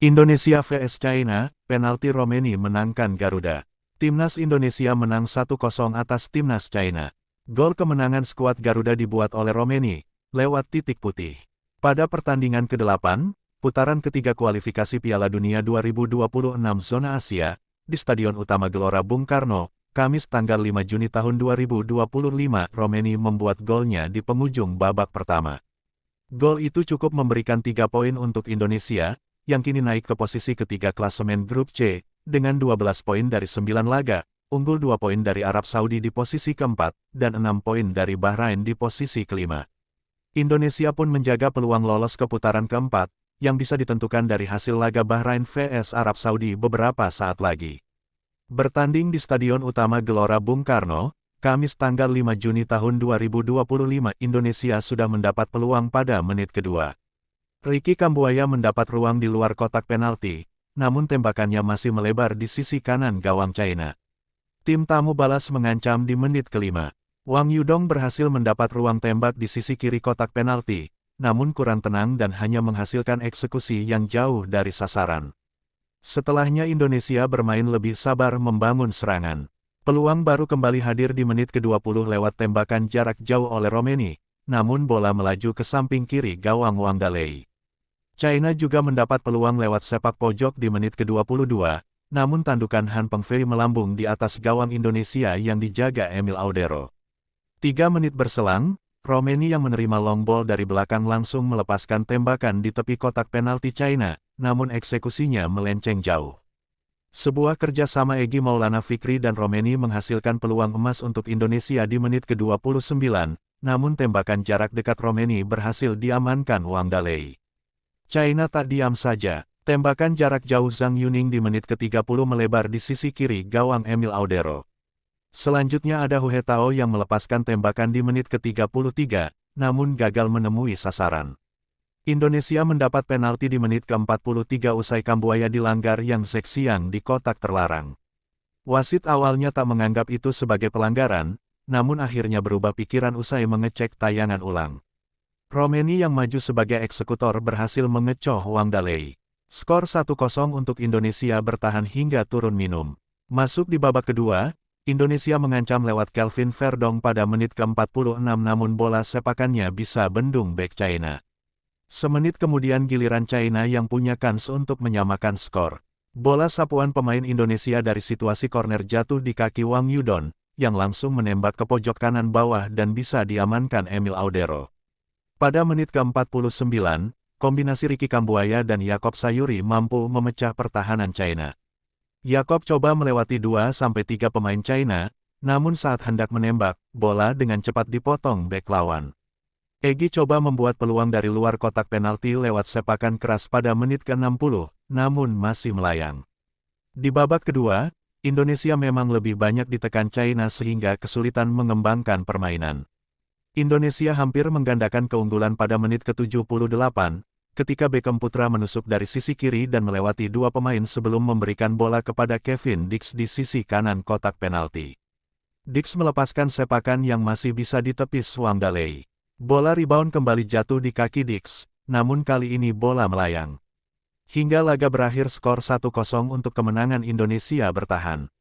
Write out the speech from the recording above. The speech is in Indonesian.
Indonesia vs China, penalti Romeni menangkan Garuda. Timnas Indonesia menang 1-0 atas Timnas China. Gol kemenangan skuad Garuda dibuat oleh Romeni, lewat titik putih. Pada pertandingan ke-8, putaran ketiga kualifikasi Piala Dunia 2026 Zona Asia, di Stadion Utama Gelora Bung Karno, Kamis tanggal 5 Juni tahun 2025, Romeni membuat golnya di penghujung babak pertama. Gol itu cukup memberikan 3 poin untuk Indonesia, yang kini naik ke posisi ketiga klasemen grup C, dengan 12 poin dari 9 laga, unggul 2 poin dari Arab Saudi di posisi keempat, dan 6 poin dari Bahrain di posisi kelima. Indonesia pun menjaga peluang lolos ke putaran keempat, yang bisa ditentukan dari hasil laga Bahrain vs Arab Saudi beberapa saat lagi. Bertanding di Stadion Utama Gelora Bung Karno, Kamis tanggal 5 Juni tahun 2025, Indonesia sudah mendapat peluang pada menit kedua. Ricky Kambuaya mendapat ruang di luar kotak penalti, namun tembakannya masih melebar di sisi kanan gawang China. Tim tamu balas mengancam di menit kelima. Wang Yudong berhasil mendapat ruang tembak di sisi kiri kotak penalti, namun kurang tenang dan hanya menghasilkan eksekusi yang jauh dari sasaran. Setelahnya Indonesia bermain lebih sabar membangun serangan. Peluang baru kembali hadir di menit ke-20 lewat tembakan jarak jauh oleh Romeni, namun bola melaju ke samping kiri gawang Wang Dalei. China juga mendapat peluang lewat sepak pojok di menit ke-22, namun tandukan Han Pengfei melambung di atas gawang Indonesia yang dijaga Emil Audero. 3 menit berselang, Romeni yang menerima long ball dari belakang langsung melepaskan tembakan di tepi kotak penalti China, namun eksekusinya melenceng jauh. Sebuah kerjasama Egy Maulana Fikri dan Romeni menghasilkan peluang emas untuk Indonesia di menit ke-29, namun tembakan jarak dekat Romeni berhasil diamankan Wang Dalei. China tak diam saja, tembakan jarak jauh Zhang Yuning di menit ke-30 melebar di sisi kiri gawang Emil Audero. Selanjutnya ada Hu Hetao yang melepaskan tembakan di menit ke-33, namun gagal menemui sasaran. Indonesia mendapat penalti di menit ke-43 usai Kambuaya dilanggar yang Zexiang di kotak terlarang. Wasit awalnya tak menganggap itu sebagai pelanggaran, namun akhirnya berubah pikiran usai mengecek tayangan ulang. Romeni yang maju sebagai eksekutor berhasil mengecoh Wang Dalei. Skor 1-0 untuk Indonesia bertahan hingga turun minum. Masuk di babak kedua, Indonesia mengancam lewat Kelvin Verdong pada menit ke-46 namun bola sepakannya bisa bendung bek China. Semenit kemudian giliran China yang punya kans untuk menyamakan skor. Bola sapuan pemain Indonesia dari situasi corner jatuh di kaki Wang Yudong, yang langsung menembak ke pojok kanan bawah dan bisa diamankan Emil Audero. Pada menit ke-49, kombinasi Ricky Kambuaya dan Yakob Sayuri mampu memecah pertahanan China. Yakob coba melewati 2-3 pemain China, namun saat hendak menembak, bola dengan cepat dipotong bek lawan. Egy coba membuat peluang dari luar kotak penalti lewat sepakan keras pada menit ke-60, namun masih melayang. Di babak kedua, Indonesia memang lebih banyak ditekan China sehingga kesulitan mengembangkan permainan. Indonesia hampir menggandakan keunggulan pada menit ke-78, ketika Beckham Putra menusuk dari sisi kiri dan melewati 2 pemain sebelum memberikan bola kepada Kevin Dix di sisi kanan kotak penalti. Dix melepaskan sepakan yang masih bisa ditepis Wang Dalei. Bola rebound kembali jatuh di kaki Dix, namun kali ini bola melayang. Hingga laga berakhir skor 1-0 untuk kemenangan Indonesia bertahan.